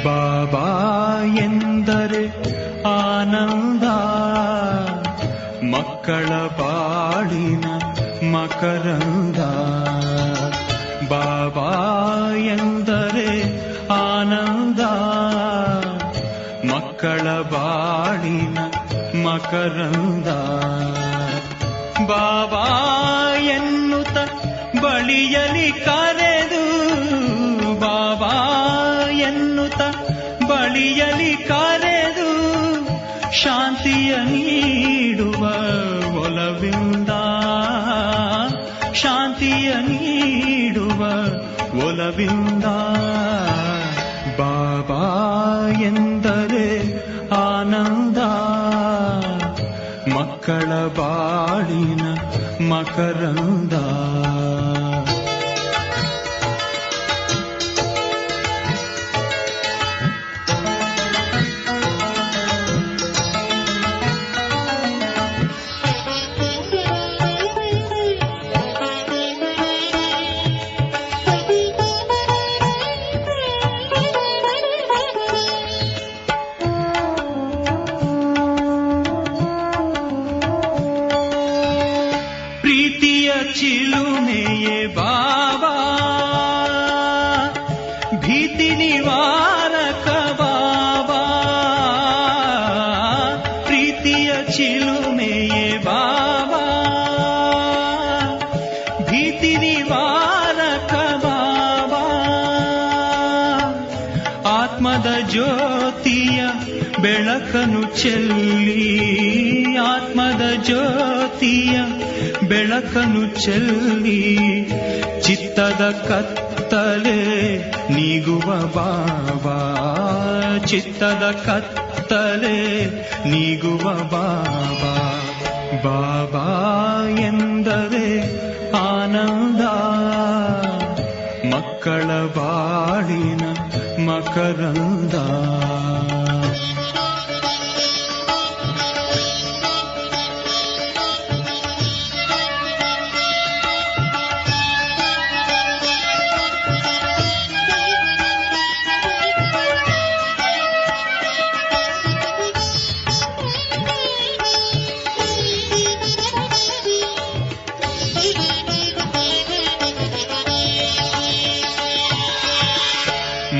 ಬಾಬಾ ಎಂದರೆ ಆನಂದ, ಮಕ್ಕಳ ಬಾಳಿನ ಮಕರಂದ. ಬಾಬಾ ಎಂದರೆ ಆನಂದ, ಮಕ್ಕಳ ಬಾಳಿನ ಮಕರಂದ. ಬಾಬಾ ಎನ್ನುತ್ತ ಬಳಿಯಲಿ ಕರೆದು, ಬಾಬಾ ಎನ್ನುತ್ತ ಬಳಿಯಲಿ ಕರೆದು, ಶಾಂತಿಯ ನೀಡುವ ಒಲವಿಂದ, ಶಾಂತಿಯ ನೀಡುವ ಒಲವಿಂದ. ಬಾಬಾ ಎಂದರೆ ಆನಂದ, ಮಕ್ಕಳ ಬಾಳಿನ ಮಕರಂದ. ಚಿಲುಮೆಯೇ ಬಾಬಾ, ಭೀತಿ ನಿವಾರಕ ಬಾಬಾ. ಪ್ರೀತಿಯ ಚಿಲುಮೆಯೇ ಬಾಬಾ, ಭೀತಿ ನಿವಾರಕ ಬಾಬಾ. ಆತ್ಮದ ಜ್ಯೋತಿಯ ಬೆಳಕನ್ನು ಚೆಲ್ಲಿ, ಆತ್ಮದ ಜ್ಯೋತಿಯ ಬೆಳಕನ್ನು ಚೆಲ್ಲಿ, ಚಿತ್ತದ ಕತ್ತಲೆ ನೀಗುವ ಬಾಬಾ, ಚಿತ್ತದ ಕತ್ತಲೆ ನೀಗುವ ಬಾಬಾ. ಬಾಬಾ ಎಂದರೆ ಆನಂದ, ಮಕ್ಕಳ ಬಾಳಿನ ಮಕರಂದ.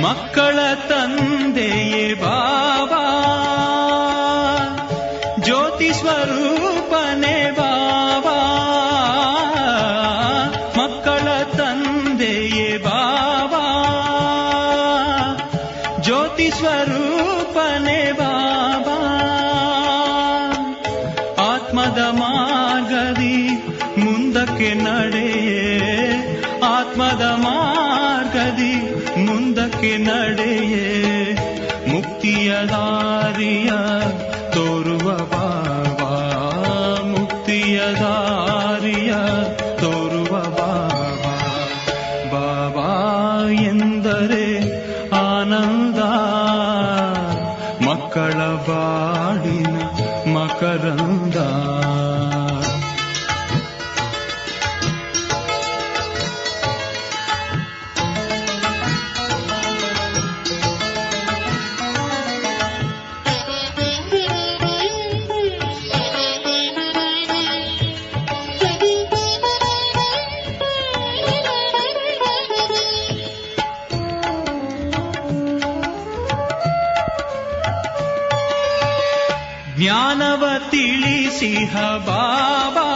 ಮಕ್ಕಳ ತಂದೆಯೇ ಬಾಬಾ, ಜ್ಯೋತಿ ಸ್ವರೂಪನೇ ಬಾಬಾ. ಮಕ್ಕಳ ತಂದೆಯೇ ಬಾಬಾ, ಜ್ಯೋತಿ ಸ್ವರೂಪನೇ ಬಾಬಾ. ಆತ್ಮದ ಮಾರ್ಗದಿ ಮುಂದಕ್ಕೆ ನಡೆಯೇ, ಆತ್ಮದ ಮಾರ್ಗದಿ ಮುಂದಕ್ಕೆ ನಡೆಯೇ, ಮುಕ್ತಿಯ ದಾರಿಯ ತೋರುವ ಬಾಬಾ, ಮುಕ್ತಿಯ ದಾರಿಯ ತೋರುವ ಬಾಬಾ. ಬಾಬಾ ಎಂದರೆ ಆನಂದ, ಮಕ್ಕಳ ಬಾಳಿನ ಮಕರಂದ. ಜ್ಞಾನವ ತಿಳಿಸಿಹ ಬಾಬಾ,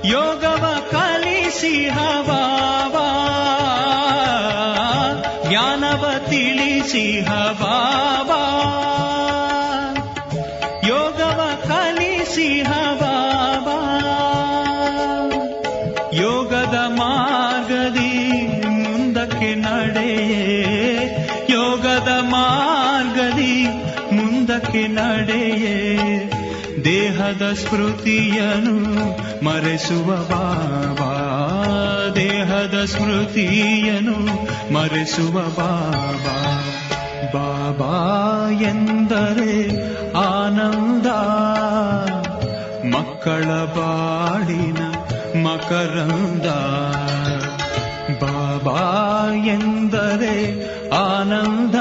ಯೋಗವ ಕಲಿಸಿಹ ಬಾಬಾ. ಜ್ಞಾನವ ತಿಳಿಸಿಹ ಬಾಬಾ, ಯೋಗವ ಕಲಿಸಿಹ ಬಾಬಾ. ಯೋಗದ ಮಾರ್ಗದಿ ಮುಂದಕ್ಕೆ ನಡೆಯೇ, ಯೋಗದ ಮಾರ್ಗದಿ ಮುಂದಕ್ಕೆ ನಡೆಯೇ, ದೇಹದ ಸ್ಮೃತಿಯನು ಮರೆಸುವ ಬಾಬಾ, ದೇಹದ ಸ್ಮೃತಿಯನು ಮರೆಸುವ ಬಾಬಾ. ಬಾಬಾ ಎಂದರೆ ಆನಂದ, ಮಕ್ಕಳ ಬಾಳಿನ ಮಕರಂದ. ಬಾಬಾ ಬಾಬಾ ಎಂದರೆ ಆನಂದ,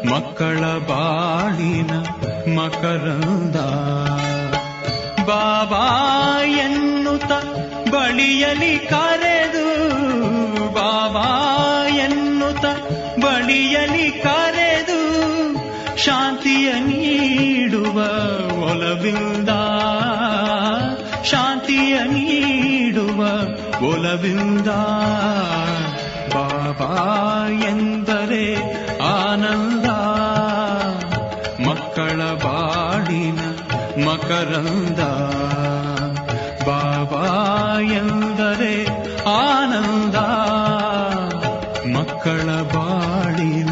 ಮಕ್ಕಳ ಬಾಳಿನ ಮಕರಂದ. ಬಾಬಾ ಎನ್ನುತ್ತ ಬಳಿಯಲಿ ಕರೆದು, ಬಾಬಾ ಎನ್ನುತ್ತ ಬಳಿಯಲಿ ಕರೆದು, ಶಾಂತಿಯ ನೀಡುವ ಒಲವಿಂದ, ಶಾಂತಿಯ ನೀಡುವ ಒಲವಿಂದ. ಬಾಬಾ ಎಂದರೆ ಆನಂದ, ಮಕ್ಕಳ ಬಾಳಿನ ಮಕರಂದ. ಬಾಬಾ ಎಂದರೆ ಆನಂದ, ಮಕ್ಕಳ ಬಾಳಿನ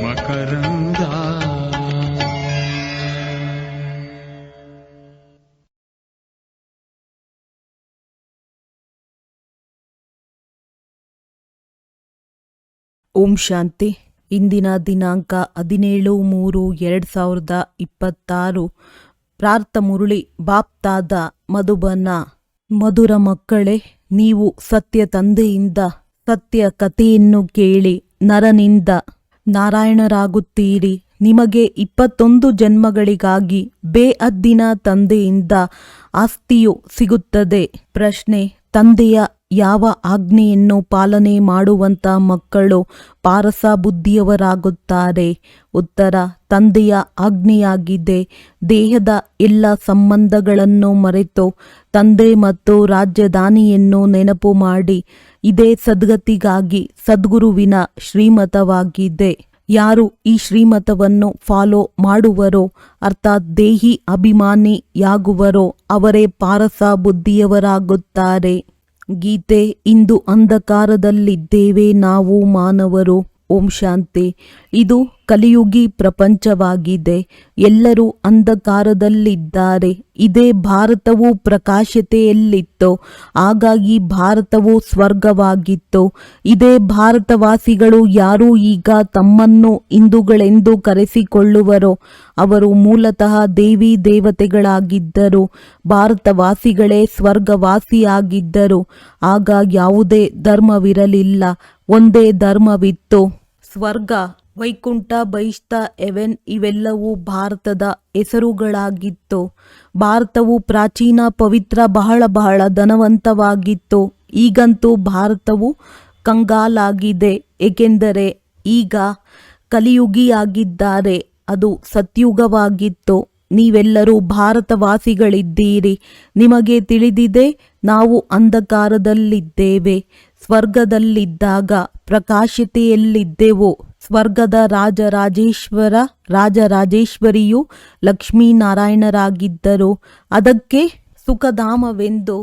ಮಕರಂದ. ಓಂ ಶಾಂತಿ. ಇಂದಿನ ದಿನಾಂಕ 17/3/2026. ಪ್ರಾರ್ಥ ಮುರಳಿ ಬಾಪ್ತಾದ ಮಧುಬನ. ಮಧುರ ಮಕ್ಕಳೇ, ನೀವು ಸತ್ಯ ತಂದೆಯಿಂದ ಸತ್ಯ ಕಥೆಯನ್ನು ಕೇಳಿ ನರನಿಂದ ನಾರಾಯಣರಾಗುತ್ತೀರಿ. ನಿಮಗೆ 21 ಜನ್ಮಗಳಿಗಾಗಿ ಬೇಅದ್ದಿನ ತಂದೆಯಿಂದ ಆಸ್ತಿಯು ಸಿಗುತ್ತದೆ. ಪ್ರಶ್ನೆ: ತಂದೆಯ ಯಾವ ಆಜ್ಞೆಯನ್ನು ಪಾಲನೆ ಮಾಡುವಂತ ಮಕ್ಕಳು ಪಾರಸ ಬುದ್ಧಿಯವರಾಗುತ್ತಾರೆ? ಉತ್ತರ: ತಂದೆಯ ಆಜ್ಞೆಯಾಗಿದೆ, ದೇಹದ ಎಲ್ಲ ಸಂಬಂಧಗಳನ್ನು ಮರೆತು ತಂದೆ ಮತ್ತು ರಾಜಧಾನಿಯನ್ನು ನೆನಪು ಮಾಡಿ. ಇದೇ ಸದ್ಗತಿಗಾಗಿ ಸದ್ಗುರುವಿನ ಶ್ರೀಮತವಾಗಿದೆ. ಯಾರು ಈ ಶ್ರೀಮತವನ್ನು ಫಾಲೋ ಮಾಡುವರೋ, ಅರ್ಥಾತ್ ದೇಹಿ ಅಭಿಮಾನಿಯಾಗುವರೋ, ಅವರೇ ಪಾರಸ ಬುದ್ಧಿಯವರಾಗುತ್ತಾರೆ. ಗೀತೆ: ಇಂದು ಅಂಧಕಾರದಲ್ಲಿದ್ದೇವೆ ನಾವು ಮಾನವರು. ಓಂ ಶಾಂತಿ. ಇದು ಕಲಿಯುಗಿ ಪ್ರಪಂಚವಾಗಿದೆ. ಎಲ್ಲರೂ ಅಂಧಕಾರದಲ್ಲಿದ್ದಾರೆ. ಇದೇ ಭಾರತವು ಪ್ರಕಾಶತೆಯಲ್ಲಿತ್ತು, ಹಾಗಾಗಿ ಭಾರತವು ಸ್ವರ್ಗವಾಗಿತ್ತು. ಇದೇ ಭಾರತವಾಸಿಗಳು ಯಾರು ಈಗ ತಮ್ಮನ್ನು ಹಿಂದೂಗಳೆಂದು ಕರೆಸಿಕೊಳ್ಳುವರೋ ಅವರು ಮೂಲತಃ ದೇವಿ ದೇವತೆಗಳಾಗಿದ್ದರು. ಭಾರತವಾಸಿಗಳೇ ಸ್ವರ್ಗವಾಸಿಯಾಗಿದ್ದರು. ಆಗ ಯಾವುದೇ ಧರ್ಮವಿರಲಿಲ್ಲ, ಒಂದೇ ಧರ್ಮವಿತ್ತು. ಸ್ವರ್ಗ, ವೈಕುಂಠ, ಬಹಿಷ್ಠ, ಹೆವೆನ್ ಇವೆಲ್ಲವೂ ಭಾರತದ ಹೆಸರುಗಳಾಗಿತ್ತು. ಭಾರತವು ಪ್ರಾಚೀನ, ಪವಿತ್ರ, ಬಹಳ ಬಹಳ ಧನವಂತವಾಗಿತ್ತು. ಈಗಂತೂ ಭಾರತವು ಕಂಗಾಲಾಗಿದೆ, ಏಕೆಂದರೆ ಈಗ ಕಲಿಯುಗಿಯಾಗಿದ್ದಾರೆ. ಅದು ಸತ್ಯುಗವಾಗಿತ್ತು. ನೀವೆಲ್ಲರೂ ಭಾರತವಾಸಿಗಳಿದ್ದೀರಿ. ನಿಮಗೆ ತಿಳಿದಿದೆ, ನಾವು ಅಂಧಕಾರದಲ್ಲಿದ್ದೇವೆ. ಸ್ವರ್ಗದಲ್ಲಿದ್ದಾಗ ಪ್ರಕಾಶತೆಯಲ್ಲಿದ್ದೆವು. ಸ್ವರ್ಗದ ರಾಜರಾಜೇಶ್ವರಿಯು ಲಕ್ಷ್ಮೀನಾರಾಯಣರಾಗಿದ್ದರು. ಅದಕ್ಕೆ ಸುಖಧಾಮವೆಂದು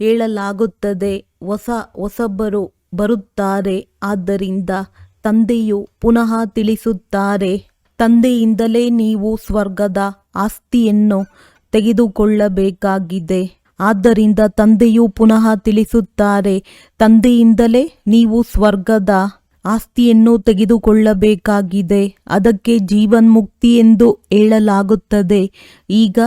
ಹೇಳಲಾಗುತ್ತದೆ. ಹೊಸಬರು ಬರುತ್ತಾರೆ. ಆದ್ದರಿಂದ ತಂದೆಯು ಪುನಃ ತಿಳಿಸುತ್ತಾರೆ, ತಂದೆಯಿಂದಲೇ ನೀವು ಸ್ವರ್ಗದ ಆಸ್ತಿಯನ್ನು ತೆಗೆದುಕೊಳ್ಳಬೇಕಾಗಿದೆ. ಆದ್ದರಿಂದ ತಂದೆಯು ಪುನಃ ತಿಳಿಸುತ್ತಾರೆ, ತಂದೆಯಿಂದಲೇ ನೀವು ಸ್ವರ್ಗದ ಆಸ್ತಿಯನ್ನು ತೆಗೆದುಕೊಳ್ಳಬೇಕಾಗಿದೆ. ಅದಕ್ಕೆ ಜೀವನ್ಮುಕ್ತಿ ಎಂದು ಹೇಳಲಾಗುತ್ತದೆ. ಈಗ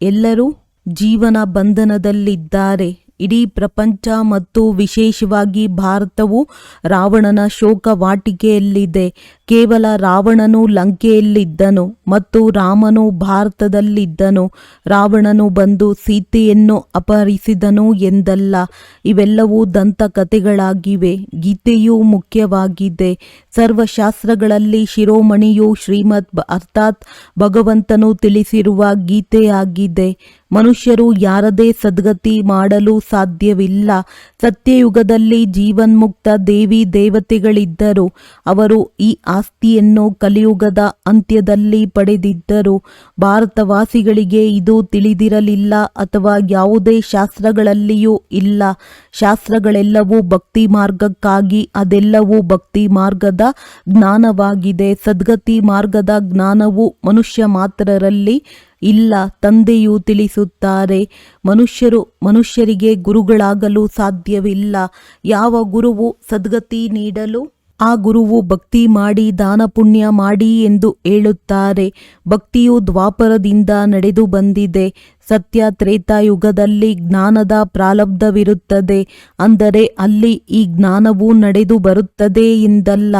ಎಲ್ಲರೂ ಜೀವನ ಬಂಧನದಲ್ಲಿದ್ದಾರೆ. ಇಡೀ ಪ್ರಪಂಚ ಮತ್ತು ವಿಶೇಷವಾಗಿ ಭಾರತವು ರಾವಣನ ಶೋಕವಾಟಿಕೆಯಲ್ಲಿದೆ. ಕೇವಲ ರಾವಣನು ಲಂಕೆಯಲ್ಲಿದ್ದನು ಮತ್ತು ರಾಮನು ಭಾರತದಲ್ಲಿದ್ದನು. ರಾವಣನು ಬಂದು ಸೀತೆಯನ್ನು ಅಪಹರಿಸಿದನು ಎಂದಲ್ಲ. ಇವೆಲ್ಲವೂ ದಂತಕಥೆಗಳಾಗಿವೆ. ಗೀತೆಯೂ ಮುಖ್ಯವಾಗಿದೆ. ಸರ್ವಶಾಸ್ತ್ರಗಳಲ್ಲಿ ಶಿರೋಮಣಿಯು ಶ್ರೀಮದ್ ಅರ್ಥಾತ್ ಭಗವಂತನು ತಿಳಿಸಿರುವ ಗೀತೆಯಾಗಿದೆ. ಮನುಷ್ಯರು ಯಾರದೇ ಸದ್ಗತಿ ಮಾಡಲು ಸಾಧ್ಯವಿಲ್ಲ. ಸತ್ಯಯುಗದಲ್ಲಿ ಜೀವನ್ಮುಕ್ತ ದೇವಿ ದೇವತೆಗಳಿದ್ದರು. ಅವರು ಈ ಆಸ್ತಿಯನ್ನು ಕಲಿಯುಗದ ಅಂತ್ಯದಲ್ಲಿ ಪಡೆದಿದ್ದರು. ಭಾರತವಾಸಿಗಳಿಗೆ ಇದು ತಿಳಿದಿರಲಿಲ್ಲ ಅಥವಾ ಯಾವುದೇ ಶಾಸ್ತ್ರಗಳಲ್ಲಿಯೂ ಇಲ್ಲ. ಶಾಸ್ತ್ರಗಳೆಲ್ಲವೂ ಭಕ್ತಿ ಮಾರ್ಗಕ್ಕಾಗಿ, ಅದೆಲ್ಲವೂ ಭಕ್ತಿ ಮಾರ್ಗದ ಜ್ಞಾನವಾಗಿದೆ. ಸದ್ಗತಿ ಮಾರ್ಗದ ಜ್ಞಾನವು ಮನುಷ್ಯ ಮಾತ್ರರಲ್ಲಿ ಇಲ್ಲ. ತಂದೆಯು ತಿಳಿಸುತ್ತಾರೆ, ಮನುಷ್ಯರಿಗೆ ಗುರುಗಳಾಗಲು ಸಾಧ್ಯವಿಲ್ಲ. ಯಾವ ಗುರುವು ಸದ್ಗತಿ ನೀಡಲು ಆ ಗುರುವು ಭಕ್ತಿ ಮಾಡಿ ದಾನ ಪುಣ್ಯ ಮಾಡಿ ಎಂದು ಹೇಳುತ್ತಾರೆ. ಭಕ್ತಿಯು ದ್ವಾಪರದಿಂದ ನಡೆದು ಬಂದಿದೆ. ಸತ್ಯ ತ್ರೇತಾಯುಗದಲ್ಲಿ ಜ್ಞಾನದ ಪ್ರಾರಬ್ಧವಿರುತ್ತದೆ. ಅಂದರೆ ಅಲ್ಲಿ ಈ ಜ್ಞಾನವು ನಡೆದು ಬರುತ್ತದೆ ಎಂದಲ್ಲ.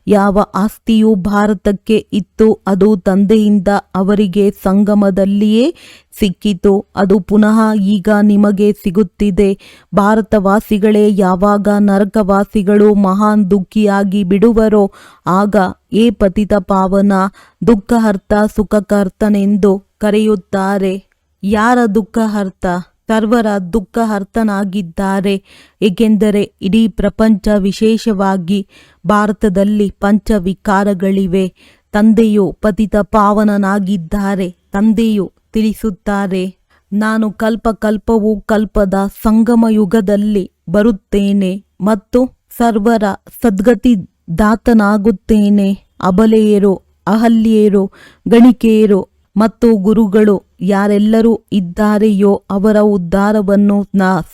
ಯಾವ ಆಸ್ತಿಯು ಭಾರತಕ್ಕೆ ಇತ್ತು ಅದು ತಂದೆಯಿಂದ ಅವರಿಗೆ ಸಂಗಮದಲ್ಲಿಯೇ ಸಿಕ್ಕಿತು. ಅದು ಪುನಃ ಈಗ ನಿಮಗೆ ಸಿಗುತ್ತಿದೆ. ಭಾರತವಾಸಿಗಳೇ ಯಾವಾಗ ನರಕವಾಸಿಗಳು ಮಹಾನ್ ದುಃಖಿಯಾಗಿ ಬಿಡುವರೋ ಆಗ ಏ ಪತಿತ ಪಾವನ ದುಃಖಹರ್ತ ಸುಖಕರ್ತನೆಂದು ಕರೆಯುತ್ತಾರೆ. ಯಾರ ದುಃಖಹರ್ತ? ಸರ್ವರ ದುಃಖಹರ್ತನಾಗಿದ್ದಾರೆ. ಏಕೆಂದರೆ ಇಡೀ ಪ್ರಪಂಚ, ವಿಶೇಷವಾಗಿ ಭಾರತದಲ್ಲಿ ಪಂಚವಿಕಾರಗಳಿವೆ. ತಂದೆಯು ಪತಿತ ಪಾವನನಾಗಿದ್ದಾರೆ. ತಂದೆಯು ತಿಳಿಸುತ್ತಾರೆ, ನಾನು ಕಲ್ಪಕಲ್ಪವೂ ಕಲ್ಪದ ಸಂಗಮ ಯುಗದಲ್ಲಿ ಬರುತ್ತೇನೆ ಮತ್ತು ಸರ್ವರ ಸದ್ಗತಿದಾತನಾಗುತ್ತೇನೆ. ಅಬಲೆಯರು, ಅಹಲ್ಯರು, ಗಣಿಕೆಯರು ಮತ್ತು ಗುರುಗಳು ಯಾರೆಲ್ಲರೂ ಇದ್ದಾರೆಯೋ ಅವರ ಉದ್ಧಾರವನ್ನು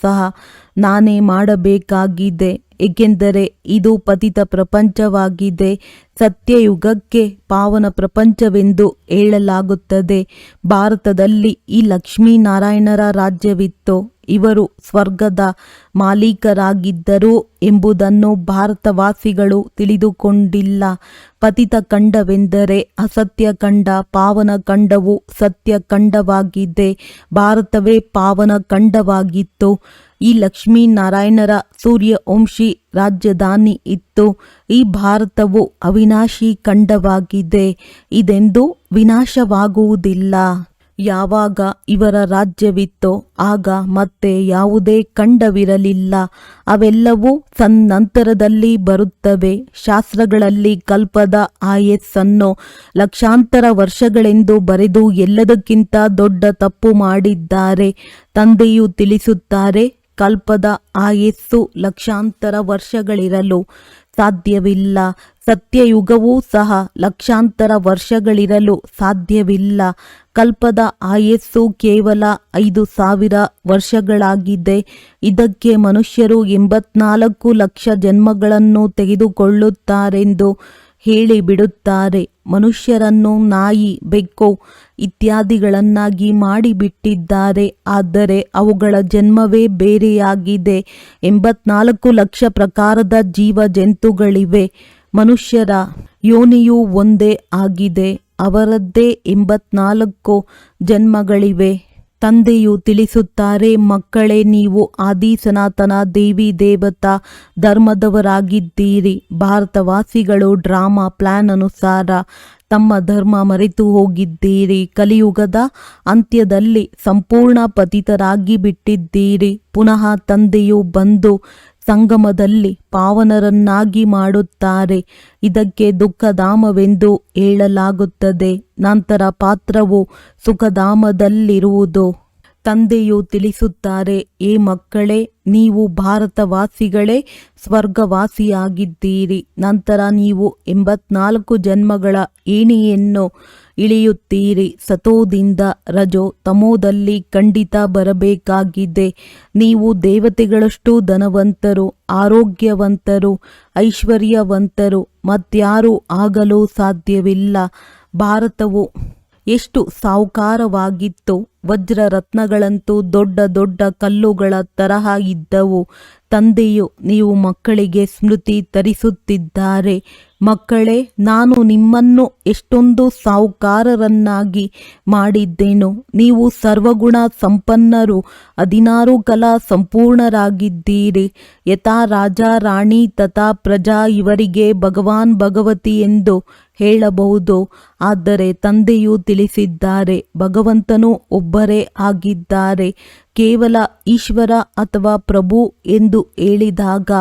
ಸಹ ನಾನೇ ಮಾಡಬೇಕಾಗಿದೆ. ಏಕೆಂದರೆ ಇದು ಪತಿತ ಪ್ರಪಂಚವಾಗಿದೆ. ಸತ್ಯಯುಗಕ್ಕೆ ಪಾವನ ಪ್ರಪಂಚವೆಂದು ಹೇಳಲಾಗುತ್ತದೆ. ಭಾರತದಲ್ಲಿ ಈ ಲಕ್ಷ್ಮೀನಾರಾಯಣರ ರಾಜ್ಯವಿತ್ತು. ಇವರು ಸ್ವರ್ಗದ ಮಾಲೀಕರಾಗಿದ್ದರು ಎಂಬುದನ್ನು ಭಾರತವಾಸಿಗಳು ತಿಳಿದುಕೊಂಡಿಲ್ಲ. ಪತಿತ ಖಂಡವೆಂದರೆ ಅಸತ್ಯ ಖಂಡ, ಪಾವನ ಖಂಡವು ಸತ್ಯ ಖಂಡವಾಗಿದೆ. ಭಾರತವೇ ಪಾವನ ಖಂಡವಾಗಿತ್ತು. ಈ ಲಕ್ಷ್ಮೀನಾರಾಯಣರ ಸೂರ್ಯವಂಶಿ ರಾಜಧಾನಿ ಇತ್ತು. ಈ ಭಾರತವು ಅವಿನಾಶಿ ಖಂಡವಾಗಿದೆ. ಇದೆಂದೂ ವಿನಾಶವಾಗುವುದಿಲ್ಲ. ಯಾವಾಗ ಇವರ ರಾಜ್ಯವಿತ್ತೋ ಆಗ ಮತ್ತೆ ಯಾವುದೇ ಖಂಡವಿರಲಿಲ್ಲ. ಅವೆಲ್ಲವೂ ಸನ್ನಂತರದಲ್ಲಿ ಬರುತ್ತವೆ. ಶಾಸ್ತ್ರಗಳಲ್ಲಿ ಕಲ್ಪದ ಆಯಸ್ಸನ್ನು ಲಕ್ಷಾಂತರ ವರ್ಷಗಳೆಂದು ಬರೆದು ಎಲ್ಲದಕ್ಕಿಂತ ದೊಡ್ಡ ತಪ್ಪು ಮಾಡಿದ್ದಾರೆ. ತಂದೆಯು ತಿಳಿಸುತ್ತಾರೆ, ಕಲ್ಪದ ಆಯಸ್ಸು ಲಕ್ಷಾಂತರ ವರ್ಷಗಳಿರಲು ಸಾಧ್ಯವಿಲ್ಲ. ಸತ್ಯಯುಗವೂ ಸಹ ಲಕ್ಷಾಂತರ ವರ್ಷಗಳಿರಲು ಸಾಧ್ಯವಿಲ್ಲ. ಕಲ್ಪದ ಆಯಸ್ಸು ಕೇವಲ 5,000 ವರ್ಷಗಳಾಗಿದೆ. ಇದಕ್ಕೆ ಮನುಷ್ಯರು 84 ಲಕ್ಷ ಜನ್ಮಗಳನ್ನು ತೆಗೆದುಕೊಳ್ಳುತ್ತಾರೆಂದು ಹೇಳಿಬಿಡುತ್ತಾರೆ. ಮನುಷ್ಯರನ್ನು ನಾಯಿ, ಬೆಕ್ಕು ಇತ್ಯಾದಿಗಳನ್ನಾಗಿ ಮಾಡಿಬಿಟ್ಟಿದ್ದಾರೆ. ಆದರೆ ಅವುಗಳ ಜನ್ಮವೇ ಬೇರೆಯಾಗಿದೆ. 84 ಲಕ್ಷ ಪ್ರಕಾರದ ಜೀವ ಜಂತುಗಳಿವೆ. ಮನುಷ್ಯರ ಯೋನಿಯೂ ಒಂದೇ ಆಗಿದೆ. ಅವರದ್ದೇ 84 ಜನ್ಮಗಳಿವೆ. ತಂದೆಯು ತಿಳಿಸುತ್ತಾರೆ, ಮಕ್ಕಳೇ, ನೀವು ಆದಿ ಸನಾತನ ದೇವಿ ದೇವತಾ ಧರ್ಮದವರಾಗಿದ್ದೀರಿ. ಭಾರತವಾಸಿಗಳು ಡ್ರಾಮಾ ಪ್ಲಾನ್ ಅನುಸಾರ ತಮ್ಮ ಧರ್ಮ ಮರೆತು ಹೋಗಿದ್ದೀರಿ. ಕಲಿಯುಗದ ಅಂತ್ಯದಲ್ಲಿ ಸಂಪೂರ್ಣ ಪತಿತರಾಗಿ ಬಿಟ್ಟಿದ್ದೀರಿ. ಪುನಃ ತಂದೆಯು ಬಂದು ಸಂಗಮದಲ್ಲಿ ಪಾವನರನ್ನಾಗಿ ಮಾಡುತ್ತಾರೆ. ಇದಕ್ಕೆ ದುಃಖಧಾಮವೆಂದು ಹೇಳಲಾಗುತ್ತದೆ. ನಂತರ ಪಾತ್ರವು ಸುಖಧಾಮದಲ್ಲಿರುವುದು. ತಂದೆಯು ತಿಳಿಸುತ್ತಾರೆ, ಏ ಮಕ್ಕಳೇ, ನೀವು ಭಾರತವಾಸಿಗಳೇ ಸ್ವರ್ಗವಾಸಿಯಾಗಿದ್ದೀರಿ. ನಂತರ ನೀವು 84 ಜನ್ಮಗಳ ಏಣಿಯನ್ನು ಇಳಿಯುತ್ತೀರಿ. ಸತೋದಿಂದ ರಜೋ ತಮೋದಲ್ಲಿ ಖಂಡಿತ ಬರಬೇಕಾಗಿದೆ. ನೀವು ದೇವತೆಗಳಷ್ಟು ಧನವಂತರು, ಆರೋಗ್ಯವಂತರು, ಐಶ್ವರ್ಯವಂತರು ಮತ್ಯಾರೂ ಆಗಲು ಸಾಧ್ಯವಿಲ್ಲ. ಭಾರತವು ಎಷ್ಟು ಸಾಹುಕಾರವಾಗಿತ್ತು. ವಜ್ರ ರತ್ನಗಳಂತೂ ದೊಡ್ಡ ದೊಡ್ಡ ಕಲ್ಲುಗಳ ತರಹ ಇದ್ದವು. ತಂದೆಯು ನೀವು ಮಕ್ಕಳಿಗೆ ಸ್ಮೃತಿ ತರಿಸುತ್ತಿದ್ದಾರೆ. ಮಕ್ಕಳೇ, ನಾನು ನಿಮ್ಮನ್ನು ಎಷ್ಟೊಂದು ಸಾಹುಕಾರರನ್ನಾಗಿ ಮಾಡಿದ್ದೇನು. ನೀವು ಸರ್ವಗುಣ ಸಂಪನ್ನರು, 16 ಕಲಾ ಸಂಪೂರ್ಣರಾಗಿದ್ದೀರಿ. ಯಥಾ ರಾಜ ರಾಣಿ ತಥಾ ಪ್ರಜಾ ಇವರಿಗೆ ಭಗವಾನ್ ಭಗವತಿ ಎಂದು ಹೇಳಬಹುದು. ಆದರೆ ತಂದೆಯು ತಿಳಿಸಿದ್ದಾರೆ, ಭಗವಂತನು ಒಬ್ಬರೇ ಆಗಿದ್ದಾರೆ. ಕೇವಲ ಈಶ್ವರ ಅಥವಾ ಪ್ರಭು ಎಂದು ಹೇಳಿದಾಗ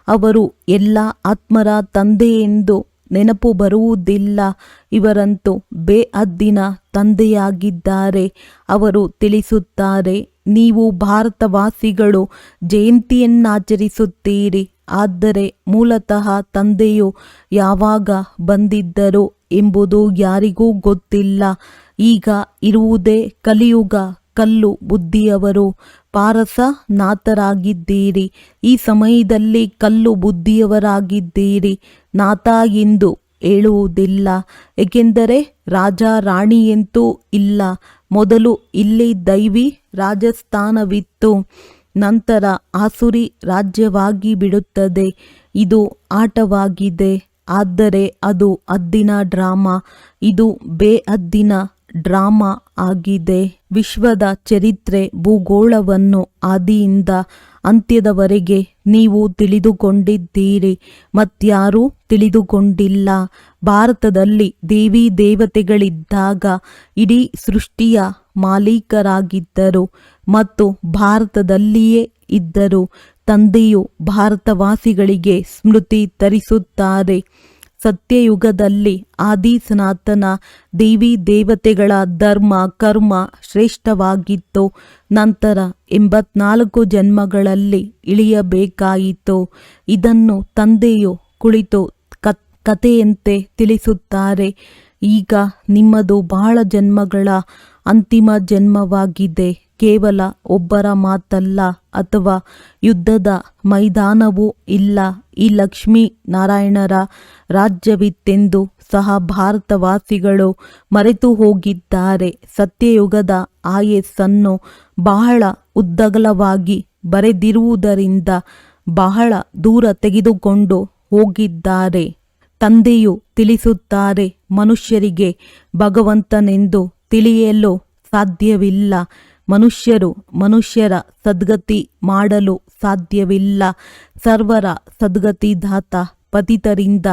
ಅವರು ಎಲ್ಲ ಆತ್ಮರ ತಂದೆ ಎಂದು ನೆನಪು ಬರುವುದಿಲ್ಲ. ಇವರಂತೂ ಬೇಹದ್ದಿನ ತಂದೆಯಾಗಿದ್ದಾರೆ. ಅವರು ತಿಳಿಸುತ್ತಾರೆ, ನೀವು ಭಾರತವಾಸಿಗಳು ಜಯಂತಿಯನ್ನಾಚರಿಸುತ್ತೀರಿ. ಆದರೆ ಮೂಲತಃ ತಂದೆಯು ಯಾವಾಗ ಬಂದಿದ್ದರು ಎಂಬುದು ಯಾರಿಗೂ ಗೊತ್ತಿಲ್ಲ. ಈಗ ಇರುವುದೇ ಕಲಿಯುಗ. ಕಲ್ಲು ಬುದ್ಧಿಯವರು ಪಾರಸನಾಥರಾಗಿದ್ದೀರಿ. ಈ ಸಮಯದಲ್ಲಿ ಕಲ್ಲು ಬುದ್ಧಿಯವರಾಗಿದ್ದೀರಿ. ನಾಥ ಎಂದು ಹೇಳುವುದಿಲ್ಲ. ಏಕೆಂದರೆ ರಾಜ ರಾಣಿಯಂತೂ ಇಲ್ಲ. ಮೊದಲು ಇಲ್ಲಿ ದೈವಿ ರಾಜಸ್ಥಾನವಿತ್ತು, ನಂತರ ಆಸುರಿ ರಾಜ್ಯವಾಗಿ ಬಿಡುತ್ತದೆ. ಇದು ಆಟವಾಗಿದೆ, ಆದರೆ ಅದು ಹದ್ದಿನ ಡ್ರಾಮಾ. ಇದು ಬೇಹದ್ದಿನ ಡ್ರಾಮಾ ಆಗಿದೆ. ವಿಶ್ವದ ಚರಿತ್ರೆ ಭೂಗೋಳವನ್ನು ಆದಿಯಿಂದ ಅಂತ್ಯದವರೆಗೆ ನೀವು ತಿಳಿದುಕೊಂಡಿದ್ದೀರಿ, ಮತ್ಯಾರೂ ತಿಳಿದುಕೊಂಡಿಲ್ಲ. ಭಾರತದಲ್ಲಿ ದೇವಿ ದೇವತೆಗಳಿದ್ದಾಗ ಇಡೀ ಸೃಷ್ಟಿಯ ಮಾಲೀಕರಾಗಿದ್ದರು ಮತ್ತು ಭಾರತದಲ್ಲಿಯೇ ಇದ್ದರು. ತಂದೆಯು ಭಾರತವಾಸಿಗಳಿಗೆ ಸ್ಮೃತಿ ತರಿಸುತ್ತಾರೆ. ಸತ್ಯಯುಗದಲ್ಲಿ ಆದಿ ಸನಾತನ ದೇವಿ ದೇವತೆಗಳ ಧರ್ಮ ಕರ್ಮ ಶ್ರೇಷ್ಠವಾಗಿತ್ತು. ನಂತರ 84 ಜನ್ಮಗಳಲ್ಲಿ ಇಳಿಯಬೇಕಾಯಿತು. ಇದನ್ನು ತಂದೆಯು ಕುಳಿತು ಕಥೆಯಂತೆ ತಿಳಿಸುತ್ತಾರೆ. ಈಗ ನಿಮ್ಮದು ಬಹಳ ಜನ್ಮಗಳ ಅಂತಿಮ ಜನ್ಮವಾಗಿದೆ. ಕೇವಲ ಒಬ್ಬರ ಮಾತಲ್ಲ ಅಥವಾ ಯುದ್ಧದ ಮೈದಾನವೂ ಇಲ್ಲ. ಈ ಲಕ್ಷ್ಮೀ ನಾರಾಯಣರ ರಾಜ್ಯವಿತ್ತೆಂದು ಸಹ ಭಾರತವಾಸಿಗಳು ಮರೆತು ಹೋಗಿದ್ದಾರೆ. ಸತ್ಯಯುಗದ ಆಯಸ್ಸನ್ನು ಬಹಳ ಉದ್ದಗಲವಾಗಿ ಬರೆದಿರುವುದರಿಂದ ಬಹಳ ದೂರ ತೆಗೆದುಕೊಂಡು ಹೋಗಿದ್ದಾರೆ. ತಂದೆಯು ತಿಳಿಸುತ್ತಾರೆ, ಮನುಷ್ಯರಿಗೆ ಭಗವಂತನೆಂದು ತಿಳಿಯಲು ಸಾಧ್ಯವಿಲ್ಲ. ಮನುಷ್ಯರು ಮನುಷ್ಯರ ಸದ್ಗತಿ ಮಾಡಲು ಸಾಧ್ಯವಿಲ್ಲ. ಸರ್ವರ ಸದ್ಗತಿದಾತ ಪತಿತರಿಂದ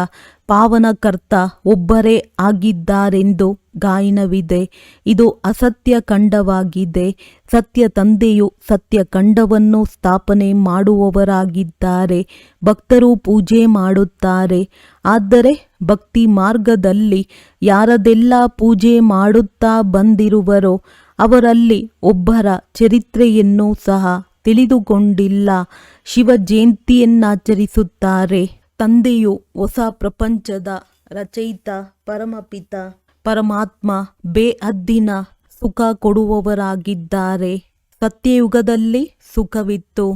ಪಾವನಕರ್ತ ಒಬ್ಬರೇ ಆಗಿದ್ದಾರೆಂದು ಗಾಯನವಿದೆ. ಇದು ಅಸತ್ಯ ಖಂಡವಾಗಿದೆ. ಸತ್ಯ ತಂದೆಯು ಸತ್ಯ ಖಂಡವನ್ನು ಸ್ಥಾಪನೆ ಮಾಡುವವರಾಗಿದ್ದಾರೆ. ಭಕ್ತರು ಪೂಜೆ ಮಾಡುತ್ತಾರೆ. ಆದರೆ ಭಕ್ತಿ ಮಾರ್ಗದಲ್ಲಿ ಯಾರದೆಲ್ಲ ಪೂಜೆ ಮಾಡುತ್ತಾ ಬಂದಿರುವರೋ ಅವರಲ್ಲಿ ಒಬ್ಬರ ಚರಿತ್ರೆಯನ್ನು ಸಹ ತಿಳಿದುಕೊಂಡಿಲ್ಲ. ಶಿವ ಜಯಂತಿಯನ್ನಾಚರಿಸುತ್ತಾರೆ. ತಂದೆಯು ಹೊಸ ಪ್ರಪಂಚದ ರಚಯಿತ, ಪರಮಪಿತ, ಪರಮಾತ್ಮ, ಬೇಹದ್ದಿನ ಸುಖ ಕೊಡುವವರಾಗಿದ್ದಾರೆ. ಸತ್ಯಯುಗದಲ್ಲಿ ಸುಖವಿತ್ತು.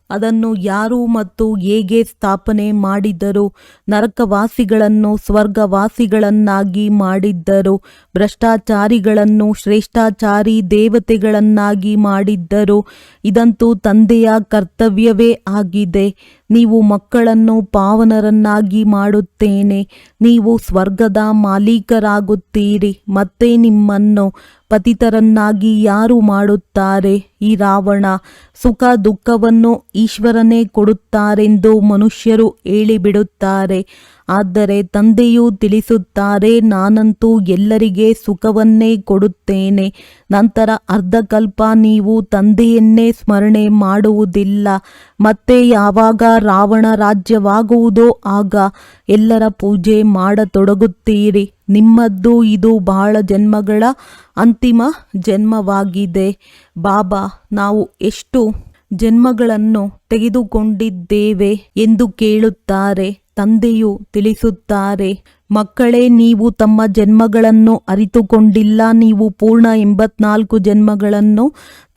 ಅದನ್ನು ಯಾರು ಮತ್ತು ಹೇಗೆ ಸ್ಥಾಪನೆ ಮಾಡಿದರು? ನರಕವಾಸಿಗಳನ್ನು ಸ್ವರ್ಗವಾಸಿಗಳನ್ನಾಗಿ ಮಾಡಿದ್ದರು. ಭ್ರಷ್ಟಾಚಾರಿಗಳನ್ನು ಶ್ರೇಷ್ಠಾಚಾರಿ ದೇವತೆಗಳನ್ನಾಗಿ ಮಾಡಿದ್ದರು. ಇದಂತೂ ತಂದೆಯ ಕರ್ತವ್ಯವೇ ಆಗಿದೆ. ನೀವು ಮಕ್ಕಳನ್ನು ಪಾವನರನ್ನಾಗಿ ಮಾಡುತ್ತೇನೆ. ನೀವು ಸ್ವರ್ಗದ ಮಾಲೀಕರಾಗುತ್ತೀರಿ. ಮತ್ತೆ ನಿಮ್ಮನ್ನು ಪತಿತರನ್ನಾಗಿ ಯಾರು ಮಾಡುತ್ತಾರೆ? ಈ ರಾವಣ ಸುಖ ದುಃಖವನ್ನು ಈಶ್ವರನೇ ಕೊಡುತ್ತಾರೆಂದು ಮನುಷ್ಯರು ಹೇಳಿಬಿಡುತ್ತಾರೆ. ಆದರೆ ತಂದೆಯು ತಿಳಿಸುತ್ತಾರೆ, ನಾನಂತೂ ಎಲ್ಲರಿಗೆ ಸುಖವನ್ನೇ ಕೊಡುತ್ತೇನೆ. ನಂತರ ಅರ್ಧಕಲ್ಪ ನೀವು ತಂದೆಯನ್ನೇ ಸ್ಮರಣೆ ಮಾಡುವುದಿಲ್ಲ. ಮತ್ತೆ ಯಾವಾಗ ರಾವಣ ರಾಜ್ಯವಾಗುವುದೋ ಆಗ ಎಲ್ಲರ ಪೂಜೆ ಮಾಡತೊಡಗುತ್ತೀರಿ. ನಿಮ್ಮದ್ದು ಇದು ಬಹಳ ಜನ್ಮಗಳ ಅಂತಿಮ ಜನ್ಮವಾಗಿದೆ. ಬಾಬಾ, ನಾವು ಎಷ್ಟು ಜನ್ಮಗಳನ್ನು ತೆಗೆದುಕೊಂಡಿದ್ದೇವೆ ಎಂದು ಕೇಳುತ್ತಾರೆ. ತಂದೆಯು ತಿಳಿಸುತ್ತಾರೆ, ಮಕ್ಕಳೇ, ನೀವು ತಮ್ಮ ಜನ್ಮಗಳನ್ನು ಅರಿತುಕೊಂಡಿಲ್ಲ. ನೀವು ಪೂರ್ಣ 84 ಜನ್ಮಗಳನ್ನು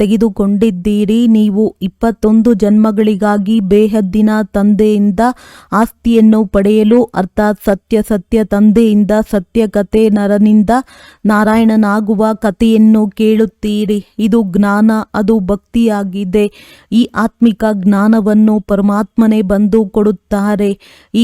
ತೆಗೆದುಕೊಂಡಿದ್ದೀರಿ. ನೀವು 21 ಜನ್ಮಗಳಿಗಾಗಿ ಬೇಹದ್ದಿನ ತಂದೆಯಿಂದ ಆಸ್ತಿಯನ್ನು ಪಡೆಯಲು, ಅರ್ಥಾತ್ ಸತ್ಯ ತಂದೆಯಿಂದ ಸತ್ಯ ಕಥೆ, ನರನಿಂದ ನಾರಾಯಣನಾಗುವ ಕಥೆಯನ್ನು ಕೇಳುತ್ತೀರಿ. ಇದು ಜ್ಞಾನ, ಅದು ಭಕ್ತಿಯಾಗಿದೆ. ಈ ಆತ್ಮಿಕ ಜ್ಞಾನವನ್ನು ಪರಮಾತ್ಮನೇ ಬಂದು ಕೊಡುತ್ತಾರೆ.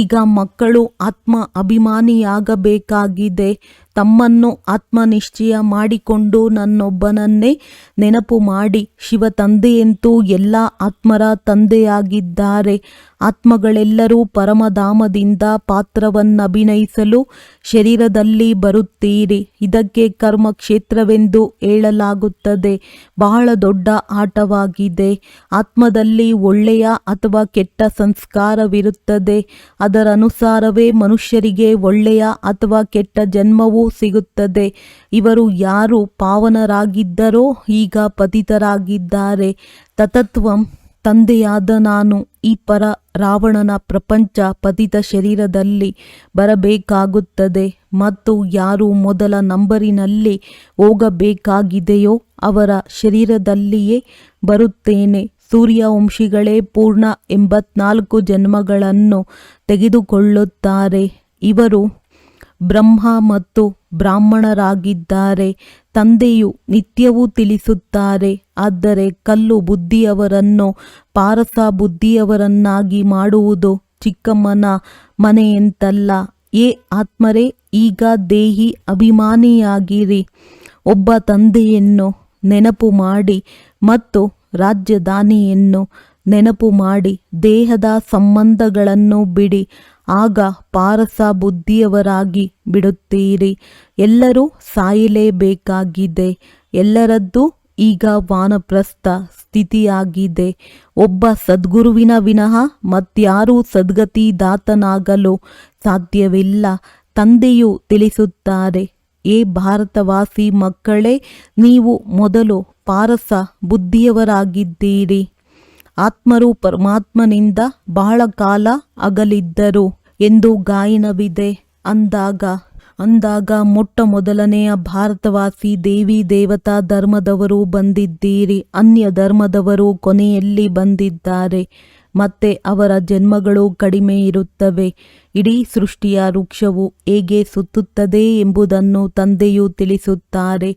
ಈಗ ಮಕ್ಕಳು ಆತ್ಮ ಅಭಿಮಾನಿಯಾಗಬೇಕಾಗಿದೆ. ತಮ್ಮನ್ನು ಆತ್ಮನಿಶ್ಚಯ ಮಾಡಿಕೊಂಡು ನನ್ನೊಬ್ಬನನ್ನೇ ನೆನಪು ಮಾಡಿ. ಶಿವ ತಂದೆಯಂತೂ ಎಲ್ಲ ಆತ್ಮರ ತಂದೆಯಾಗಿದ್ದಾರೆ. ಆತ್ಮಗಳೆಲ್ಲರೂ ಪರಮಧಾಮದಿಂದ ಪಾತ್ರವನ್ನಭಿನಯಿಸಲು ಶರೀರದಲ್ಲಿ ಬರುತ್ತೀರಿ. ಇದಕ್ಕೆ ಕರ್ಮ ಕ್ಷೇತ್ರವೆಂದು ಹೇಳಲಾಗುತ್ತದೆ. ಬಹಳ ದೊಡ್ಡ ಆಟವಾಗಿದೆ. ಆತ್ಮದಲ್ಲಿ ಒಳ್ಳೆಯ ಅಥವಾ ಕೆಟ್ಟ ಸಂಸ್ಕಾರವಿರುತ್ತದೆ. ಅದರನುಸಾರವೇ ಮನುಷ್ಯರಿಗೆ ಒಳ್ಳೆಯ ಅಥವಾ ಕೆಟ್ಟ ಜನ್ಮವೂ ಸಿಗುತ್ತದೆ. ಇವರು ಯಾರು ಪಾವನರಾಗಿದ್ದರೋ ಈಗ ಪತಿತರಾಗಿದ್ದಾರೆ. ತತತ್ವಂ ತಂದೆಯಾದ ನಾನು ಈ ಪರ ರಾವಣನ ಪ್ರಪಂಚ ಪತಿತ ಶರೀರದಲ್ಲಿ ಬರಬೇಕಾಗುತ್ತದೆ ಮತ್ತು ಯಾರು ಮೊದಲ ನಂಬರಿನಲ್ಲಿ ಹೋಗಬೇಕಾಗಿದೆಯೋ ಅವರ ಶರೀರದಲ್ಲಿಯೇ ಬರುತ್ತೇನೆ. ಸೂರ್ಯವಂಶಿಗಳೇ ಪೂರ್ಣ 84 ಜನ್ಮಗಳನ್ನು ತೆಗೆದುಕೊಳ್ಳುತ್ತಾರೆ. ಇವರು ಬ್ರಹ್ಮ ಮತ್ತು ಬ್ರಾಹ್ಮಣರಾಗಿದ್ದಾರೆ. ತಂದೆಯು ನಿತ್ಯವೂ ತಿಳಿಸುತ್ತಾರೆ. ಆದರೆ ಕಲ್ಲು ಬುದ್ಧಿಯವರನ್ನು ಪಾರಸ ಬುದ್ಧಿಯವರನ್ನಾಗಿ ಮಾಡುವುದು ಚಿಕ್ಕಮ್ಮನ ಮನೆಯಂತಲ್ಲ. ಏ ಆತ್ಮರೇ, ಈಗ ದೇಹಿ ಅಭಿಮಾನಿಯಾಗಿರಿ. ಒಬ್ಬ ತಂದೆಯನ್ನು ನೆನಪು ಮಾಡಿ ಮತ್ತು ರಾಜಧಾನಿಯನ್ನು ನೆನಪು ಮಾಡಿ ದೇಹದ ಸಂಬಂಧಗಳನ್ನು ಬಿಡಿ. ಆಗ ಪಾರಸ ಬುದ್ಧಿಯವರಾಗಿ ಬಿಡುತ್ತೀರಿ. ಎಲ್ಲರೂ ಸಾಯಲೇಬೇಕಾಗಿದೆ. ಎಲ್ಲರದ್ದು ಈಗ ವಾನಪ್ರಸ್ಥ ಸ್ಥಿತಿಯಾಗಿದೆ. ಒಬ್ಬ ಸದ್ಗುರುವಿನ ವಿನಃ ಮತ್ಯಾರೂ ಸದ್ಗತಿದಾತನಾಗಲು ಸಾಧ್ಯವಿಲ್ಲ. ತಂದೆಯು ತಿಳಿಸುತ್ತಾರೆ, ಏ ಭಾರತವಾಸಿ ಮಕ್ಕಳೇ, ನೀವು ಮೊದಲು ಪಾರಸ ಬುದ್ಧಿಯವರಾಗಿದ್ದೀರಿ. ಆತ್ಮರು ಪರಮಾತ್ಮನಿಂದ ಬಹಳ ಕಾಲ ಅಗಲಿದ್ದರು ಎಂದು ಗಾಯನವಿದೆ. ಅಂದಾಗ ಮೊಟ್ಟ ಮೊದಲನೆಯ ಭಾರತವಾಸಿ ದೇವಿ ದೇವತಾ ಧರ್ಮದವರು ಬಂದಿದ್ದೀರಿ. ಅನ್ಯ ಧರ್ಮದವರು ಕೊನೆಯಲ್ಲಿ ಬಂದಿದ್ದಾರೆ. ಮತ್ತೆ ಅವರ ಜನ್ಮಗಳು ಕಡಿಮೆ ಇರುತ್ತವೆ. ಇಡೀ ಸೃಷ್ಟಿಯ ವೃಕ್ಷವು ಹೇಗೆ ಸುತ್ತುತ್ತದೆ ಎಂಬುದನ್ನು ತಂದೆಯು ತಿಳಿಸುತ್ತಾರೆ.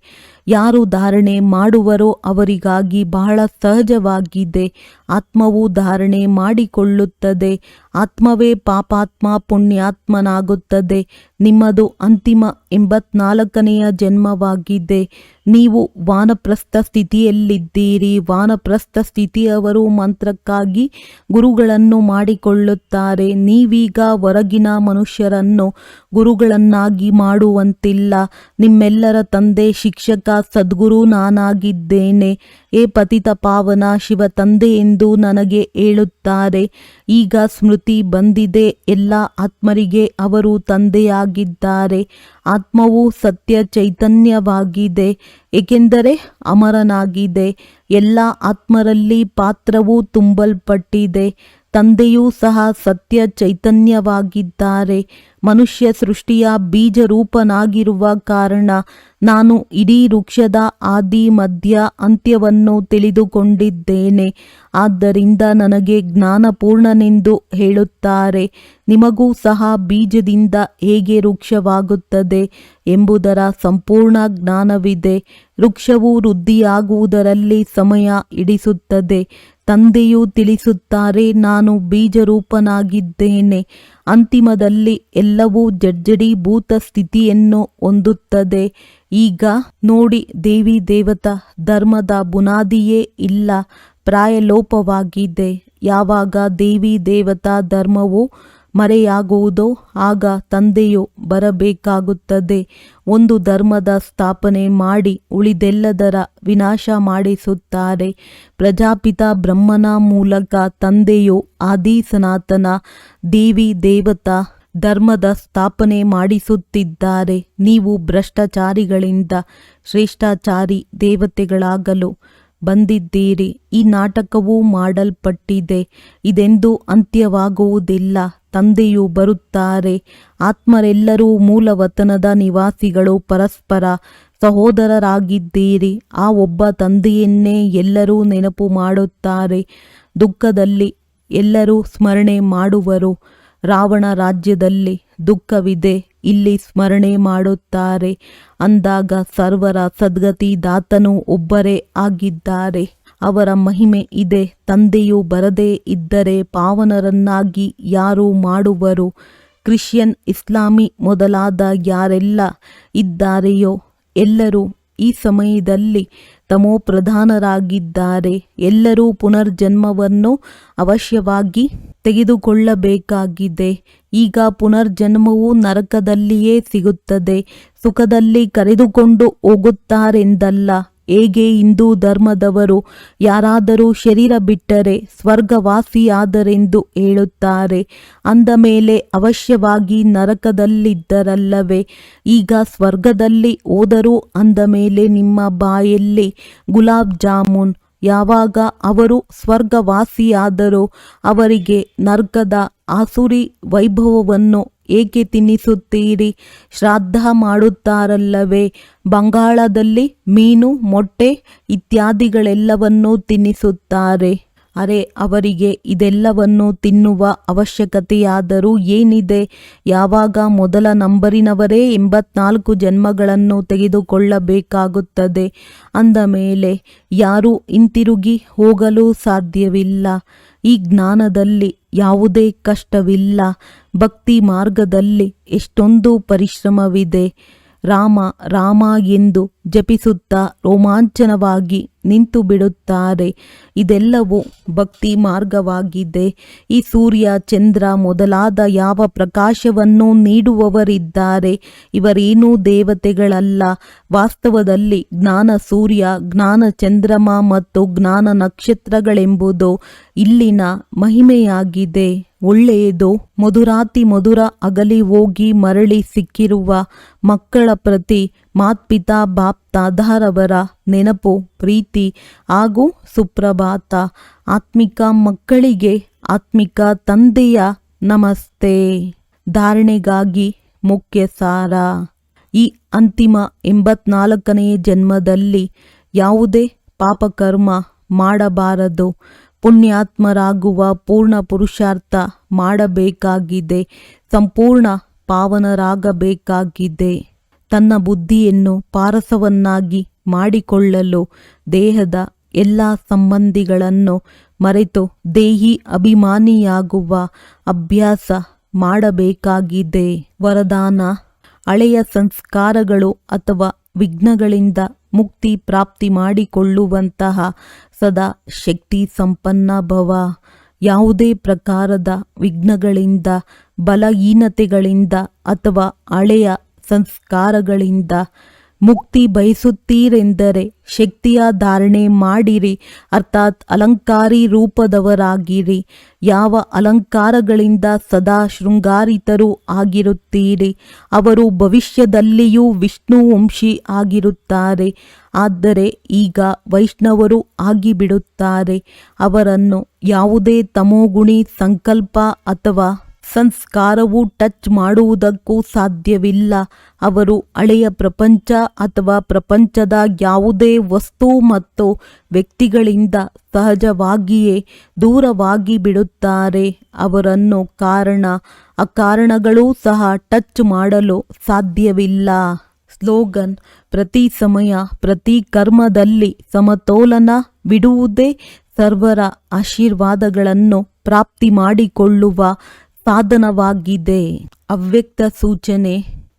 ಯಾರು ಧಾರಣೆ ಮಾಡುವರೋ ಅವರಿಗಾಗಿ ಬಹಳ ಸಹಜವಾಗಿದೆ. ಆತ್ಮವು ಧಾರಣೆ ಮಾಡಿಕೊಳ್ಳುತ್ತದೆ. ಆತ್ಮವೇ ಪಾಪಾತ್ಮ ಪುಣ್ಯಾತ್ಮನಾಗುತ್ತದೆ. ನಿಮ್ಮದು ಅಂತಿಮ 84ನೆಯ ಜನ್ಮವಾಗಿದೆ. ನೀವು ವಾನಪ್ರಸ್ಥ ಸ್ಥಿತಿಯಲ್ಲಿದ್ದೀರಿ. ವಾನಪ್ರಸ್ಥ ಸ್ಥಿತಿಯವರು ಮಂತ್ರಕ್ಕಾಗಿ ಗುರುಗಳನ್ನು ಮಾಡಿಕೊಳ್ಳುತ್ತಾರೆ. ನೀವೀಗ ಹೊರಗಿನ ಮನುಷ್ಯರನ್ನು ಗುರುಗಳನ್ನಾಗಿ ಮಾಡುವಂತಿಲ್ಲ. ನಿಮ್ಮೆಲ್ಲರ ತಂದೆ ಶಿಕ್ಷಕ ಸದ್ಗುರು ನಾನಾಗಿದ್ದೇನೆ. ಏ ಪತಿತ ಪಾವನ ಶಿವ ತಂದೆ ಎಂದು ನನಗೆ ಹೇಳುತ್ತಾರೆ. ಈಗ ಸ್ಮೃತಿ ಬಂದಿದೆ. ಎಲ್ಲ ಆತ್ಮರಿಗೆ ಅವರು ತಂದೆಯಾಗಿದ್ದಾರೆ. ಆತ್ಮವು ಸತ್ಯ ಚೈತನ್ಯವಾಗಿದೆ, ಏಕೆಂದರೆ ಅಮರನಾಗಿದೆ. ಎಲ್ಲ ಆತ್ಮರಲ್ಲಿ ಪಾತ್ರವು ತುಂಬಲ್ಪಟ್ಟಿದೆ. ತಂದೆಯೂ ಸಹ ಸತ್ಯ ಚೈತನ್ಯವಾಗಿದ್ದಾರೆ. ಮನುಷ್ಯ ಸೃಷ್ಟಿಯ ಬೀಜರೂಪನಾಗಿರುವ ಕಾರಣ ನಾನು ಇಡೀ ವೃಕ್ಷದ ಆದಿ ಮಧ್ಯ ಅಂತ್ಯವನ್ನು ತಿಳಿದುಕೊಂಡಿದ್ದೇನೆ. ಆದ್ದರಿಂದ ನನಗೆ ಜ್ಞಾನಪೂರ್ಣನೆಂದು ಹೇಳುತ್ತಾರೆ. ನಿಮಗೂ ಸಹ ಬೀಜದಿಂದ ಹೇಗೆ ವೃಕ್ಷವಾಗುತ್ತದೆ ಎಂಬುದರ ಸಂಪೂರ್ಣ ಜ್ಞಾನವಿದೆ. ವೃಕ್ಷವು ವೃದ್ಧಿಯಾಗುವುದರಲ್ಲಿ ಸಮಯ ಹಿಡಿಸುತ್ತದೆ. ತಂದೆಯು ತಿಳಿಸುತ್ತಾರೆ, ನಾನು ಬೀಜರೂಪನಾಗಿದ್ದೇನೆ. ಅಂತಿಮದಲ್ಲಿ ಎಲ್ಲವೂ ಜಡ್ಜಡೀಭೂತ ಸ್ಥಿತಿಯನ್ನು ಹೊಂದುತ್ತದೆ. ಈಗ ನೋಡಿ, ದೇವಿ ದೇವತಾ ಧರ್ಮದ ಬುನಾದಿಯೇ ಇಲ್ಲ, ಪ್ರಾಯಲೋಪವಾಗಿದೆ. ಯಾವಾಗ ದೇವಿ ದೇವತಾ ಧರ್ಮವು ಮರೆಯಾಗುವುದೋ ಆಗ ತಂದೆಯು ಬರಬೇಕಾಗುತ್ತದೆ. ಒಂದು ಧರ್ಮದ ಸ್ಥಾಪನೆ ಮಾಡಿ ಉಳಿದೆಲ್ಲದರ ವಿನಾಶ ಮಾಡಿಸುತ್ತಾರೆ. ಪ್ರಜಾಪಿತ ಬ್ರಹ್ಮನ ಮೂಲಕ ತಂದೆಯು ಆದಿ ಸನಾತನ ದೇವಿ ದೇವತಾ ಧರ್ಮದ ಸ್ಥಾಪನೆ ಮಾಡಿಸುತ್ತಿದ್ದಾರೆ. ನೀವು ಭ್ರಷ್ಟಾಚಾರಿಗಳಿಂದ ಶ್ರೇಷ್ಠಾಚಾರಿ ದೇವತೆಗಳಾಗಲು ಬಂದಿದ್ದೀರಿ. ಈ ನಾಟಕವೂ ಮಾಡಲ್ಪಟ್ಟಿದೆ. ಇದೆಂದೂ ಅಂತ್ಯವಾಗುವುದಿಲ್ಲ. ತಂದೆಯು ಬರುತ್ತಾರೆ. ಆತ್ಮರೆಲ್ಲರೂ ಮೂಲವತನದ ನಿವಾಸಿಗಳು. ಪರಸ್ಪರ ಸಹೋದರರಾಗಿದ್ದೀರಿ. ಆ ಒಬ್ಬ ತಂದೆಯನ್ನೇ ಎಲ್ಲರೂ ನೆನಪು ಮಾಡುತ್ತಾರೆ. ದುಃಖದಲ್ಲಿ ಎಲ್ಲರೂ ಸ್ಮರಣೆ ಮಾಡುವರು. ರಾವಣ ರಾಜ್ಯದಲ್ಲಿ ದುಃಖವಿದೆ, ಇಲ್ಲಿ ಸ್ಮರಣೆ ಮಾಡುತ್ತಾರೆ. ಅಂದಾಗ ಸರ್ವರ ಸದ್ಗತಿದಾತನು ಒಬ್ಬರೇ ಆಗಿದ್ದಾರೆ. ಅವರ ಮಹಿಮೆ ಇದೆ. ತಂದೆಯು ಬರದೇ ಇದ್ದರೆ ಪಾವನರನ್ನಾಗಿ ಯಾರು ಮಾಡುವರು? ಕ್ರಿಶ್ಚಿಯನ್, ಇಸ್ಲಾಮಿ ಮೊದಲಾದ ಯಾರೆಲ್ಲ ಇದ್ದಾರೆಯೋ ಎಲ್ಲರೂ ಈ ಸಮಯದಲ್ಲಿ ತಮೋಪ್ರಧಾನರಾಗಿದ್ದಾರೆ. ಎಲ್ಲರೂ ಪುನರ್ಜನ್ಮವನ್ನು ಅವಶ್ಯವಾಗಿ ತೆಗೆದುಕೊಳ್ಳಬೇಕಾಗಿದೆ. ಈಗ ಪುನರ್ಜನ್ಮವು ನರಕದಲ್ಲಿಯೇ ಸಿಗುತ್ತದೆ. ಸುಖದಲ್ಲಿ ಕರೆದುಕೊಂಡು ಹೋಗುತ್ತಾರೆಂದಲ್ಲ. ಹೇಗೆ ಹಿಂದೂ ಧರ್ಮದವರು ಯಾರಾದರೂ ಶರೀರ ಬಿಟ್ಟರೆ ಸ್ವರ್ಗವಾಸಿಯಾದರೆಂದು ಹೇಳುತ್ತಾರೆ, ಅಂದ ಮೇಲೆ ಅವಶ್ಯವಾಗಿ ನರಕದಲ್ಲಿದ್ದರಲ್ಲವೇ? ಈಗ ಸ್ವರ್ಗದಲ್ಲಿ ಹೋದರು ಅಂದ ಮೇಲೆ ನಿಮ್ಮ ಬಾಯಲ್ಲಿ ಗುಲಾಬ್ ಜಾಮೂನ್. ಯಾವಾಗ ಅವರು ಸ್ವರ್ಗವಾಸಿಯಾದರೋ ಅವರಿಗೆ ನರ್ಕದ ಆಸುರಿ ವೈಭವವನ್ನು ಏಕೆ ತಿನ್ನಿಸುತ್ತೀರಿ? ಶ್ರಾದ್ದ ಮಾಡುತ್ತಾರಲ್ಲವೇ? ಬಂಗಾಳದಲ್ಲಿ ಮೀನು, ಮೊಟ್ಟೆ ಇತ್ಯಾದಿಗಳೆಲ್ಲವನ್ನೂ ತಿನ್ನಿಸುತ್ತಾರೆ. ಅರೆ ಅವರಿಗೆ ಇದೆಲ್ಲವನ್ನು ತಿನ್ನುವ ಅವಶ್ಯಕತೆಯಾದರೂ ಏನಿದೆ? ಯಾವಾಗ ಮೊದಲ ನಂಬರಿನವರೇ 84 ಜನ್ಮಗಳನ್ನು ತೆಗೆದುಕೊಳ್ಳಬೇಕಾಗುತ್ತದೆ ಅಂದ ಮೇಲೆ ಯಾರೂ ಹಿಂತಿರುಗಿ ಹೋಗಲು ಸಾಧ್ಯವಿಲ್ಲ. ಈ ಜ್ಞಾನದಲ್ಲಿ ಯಾವುದೇ ಕಷ್ಟವಿಲ್ಲ. ಭಕ್ತಿ ಮಾರ್ಗದಲ್ಲಿ ಎಷ್ಟೊಂದು ಪರಿಶ್ರಮವಿದೆ. ರಾಮ ರಾಮ ಎಂದು ಜಪಿಸುತ್ತಾ ರೋಮಾಂಚನವಾಗಿ ನಿಂತು ಬಿಡುತ್ತಾರೆ. ಇದೆಲ್ಲವೂ ಭಕ್ತಿ ಮಾರ್ಗವಾಗಿದೆ. ಈ ಸೂರ್ಯ ಚಂದ್ರ ಮೊದಲಾದ ಯಾವ ಪ್ರಕಾಶವನ್ನು ನೀಡುವವರಿದ್ದಾರೆ ಇವರೇನೂ ದೇವತೆಗಳಲ್ಲ. ವಾಸ್ತವದಲ್ಲಿ ಜ್ಞಾನ ಸೂರ್ಯ, ಜ್ಞಾನ ಚಂದ್ರಮ ಮತ್ತು ಜ್ಞಾನ ನಕ್ಷತ್ರಗಳೆಂಬುದು ಇಲ್ಲಿನ ಮಹಿಮೆಯಾಗಿದೆ. ಒಳ್ಳೆಯದು. ಮಧುರಾತಿ ಮಧುರ ಅಗಲಿ ಹೋಗಿ ಮರಳಿ ಸಿಕ್ಕಿರುವ ಮಕ್ಕಳ ಪ್ರತಿ ಮಾತ್ಪಿತಾ ಬಾಪ್ ದಾದಾರವರ ನೆನಪು, ಪ್ರೀತಿ ಹಾಗೂ ಸುಪ್ರಭಾತ. ಆತ್ಮಿಕ ಮಕ್ಕಳಿಗೆ ಆತ್ಮಿಕ ತಂದೆಯ ನಮಸ್ತೆ. ಧಾರಣೆಗಾಗಿ ಮುಖ್ಯ ಸಾರ. ಈ ಅಂತಿಮ 84ನೇ ಜನ್ಮದಲ್ಲಿ ಯಾವುದೇ ಪಾಪಕರ್ಮ ಮಾಡಬಾರದು. ಪುಣ್ಯಾತ್ಮರಾಗುವ ಪೂರ್ಣ ಪುರುಷಾರ್ಥ ಮಾಡಬೇಕಾಗಿದೆ. ಸಂಪೂರ್ಣ ಪಾವನರಾಗಬೇಕಾಗಿದೆ. ತನ್ನ ಬುದ್ಧಿಯನ್ನು ಪಾರಸವನ್ನಾಗಿ ಮಾಡಿಕೊಳ್ಳಲು ದೇಹದ ಎಲ್ಲ ಸಂಬಂಧಿಗಳನ್ನು ಮರೆತು ದೇಹಿ ಅಭಿಮಾನಿಯಾಗುವ ಅಭ್ಯಾಸ ಮಾಡಬೇಕಾಗಿದೆ. ವರದಾನ: ಹಳೆಯ ಸಂಸ್ಕಾರಗಳು ಅಥವಾ ವಿಘ್ನಗಳಿಂದ ಮುಕ್ತಿ ಪ್ರಾಪ್ತಿ ಮಾಡಿಕೊಳ್ಳುವಂತಹ ಸದಾ ಶಕ್ತಿ ಸಂಪನ್ನ ಭವ. ಯಾವುದೇ ಪ್ರಕಾರದ ವಿಘ್ನಗಳಿಂದ, ಬಲಹೀನತೆಗಳಿಂದ ಅಥವಾ ಹಳೆಯ ಸಂಸ್ಕಾರಗಳಿಂದ ಮುಕ್ತಿ ಬಯಸುತ್ತೀರೆಂದರೆ ಶಕ್ತಿಯ ಧಾರಣೆ ಮಾಡಿರಿ, ಅರ್ಥಾತ್ ಅಲಂಕಾರಿ ರೂಪದವರಾಗಿರಿ. ಯಾವ ಅಲಂಕಾರಗಳಿಂದ ಸದಾ ಶೃಂಗಾರಿತರೂ ಆಗಿರುತ್ತೀರಿ ಅವರು ಭವಿಷ್ಯದಲ್ಲಿಯೂ ವಿಷ್ಣು ವಂಶಿ ಆಗಿರುತ್ತಾರೆ. ಆದರೆ ಈಗ ವೈಷ್ಣವರು ಆಗಿಬಿಡುತ್ತಾರೆ. ಅವರನ್ನು ಯಾವುದೇ ತಮೋಗುಣಿ ಸಂಕಲ್ಪ ಅಥವಾ ಸಂಸ್ಕಾರವು ಟಚ್ ಮಾಡುವುದಕ್ಕೂ ಸಾಧ್ಯವಿಲ್ಲ. ಅವರು ಹಳೆಯ ಪ್ರಪಂಚ ಅಥವಾ ಪ್ರಪಂಚದ ಯಾವುದೇ ವಸ್ತು ಮತ್ತು ವ್ಯಕ್ತಿಗಳಿಂದ ಸಹಜವಾಗಿಯೇ ದೂರವಾಗಿ ಬಿಡುತ್ತಾರೆ. ಅವರನ್ನು ಕಾರಣ ಅಕಾರಣಗಳೂ ಸಹ ಟಚ್ ಮಾಡಲು ಸಾಧ್ಯವಿಲ್ಲ. ಸ್ಲೋಗನ್: ಪ್ರತಿ ಸಮಯ ಪ್ರತಿ ಕರ್ಮದಲ್ಲಿ ಸಮತೋಲನ ಬಿಡುವುದೇ ಸರ್ವರ ಆಶೀರ್ವಾದಗಳನ್ನು ಪ್ರಾಪ್ತಿ ಮಾಡಿಕೊಳ್ಳುವ ಸಾಧನವಾಗಿದೆ. ಅವ್ಯಕ್ತ ಸೂಚನೆ: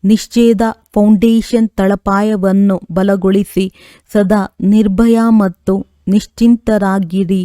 ನಿಶ್ಚಯದ ಫೌಂಡೇಶನ್ ತಳಪಾಯವನ್ನು ಬಲಗೊಳಿಸಿ ಸದಾ ನಿರ್ಭಯ ಮತ್ತು ನಿಶ್ಚಿಂತರಾಗಿರಿ.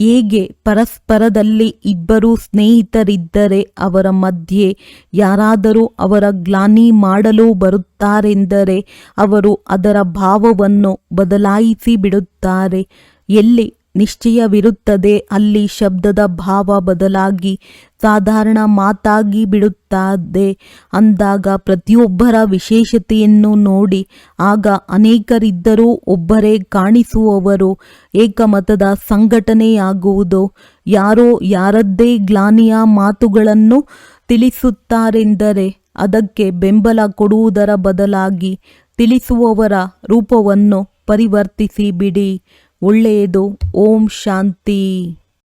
ಹೇಗೆ ಪರಸ್ಪರದಲ್ಲಿ ಇಬ್ಬರು ಸ್ನೇಹಿತರಿದ್ದರೆ ಅವರ ಮಧ್ಯೆ ಯಾರಾದರೂ ಅವರ ಗ್ಲಾನಿ ಮಾಡಲು ಬರುತ್ತಾರೆಂದರೆ ಅವರು ಅದರ ಭಾವವನ್ನು ಬದಲಾಯಿಸಿ ಬಿಡುತ್ತಾರೆ. ಎಲ್ಲಿ ನಿಶ್ಚಯವಿರುತ್ತದೆ ಅಲ್ಲಿ ಶಬ್ದದ ಭಾವ ಬದಲಾಗಿ ಸಾಧಾರಣ ಮಾತಾಗಿ ಬಿಡುತ್ತದೆ. ಅಂದಾಗ ಪ್ರತಿಯೊಬ್ಬರ ವಿಶೇಷತೆಯನ್ನು ನೋಡಿ. ಆಗ ಅನೇಕರಿದ್ದರೂ ಒಬ್ಬರೇ ಕಾಣಿಸುವವರು. ಏಕಮತದ ಸಂಘಟನೆಯಾಗುವುದು. ಯಾರೋ ಯಾರದ್ದೇ ಗ್ಲಾನಿಯ ಮಾತುಗಳನ್ನು ತಿಳಿಸುತ್ತಾರೆಂದರೆ ಅದಕ್ಕೆ ಬೆಂಬಲ ಕೊಡುವುದರ ಬದಲಾಗಿ ತಿಳಿಸುವವರ ರೂಪವನ್ನು ಪರಿವರ್ತಿಸಿ ಬಿಡಿ. ಒಳ್ಳೆಯದು. ಓಂ ಶಾಂತಿ.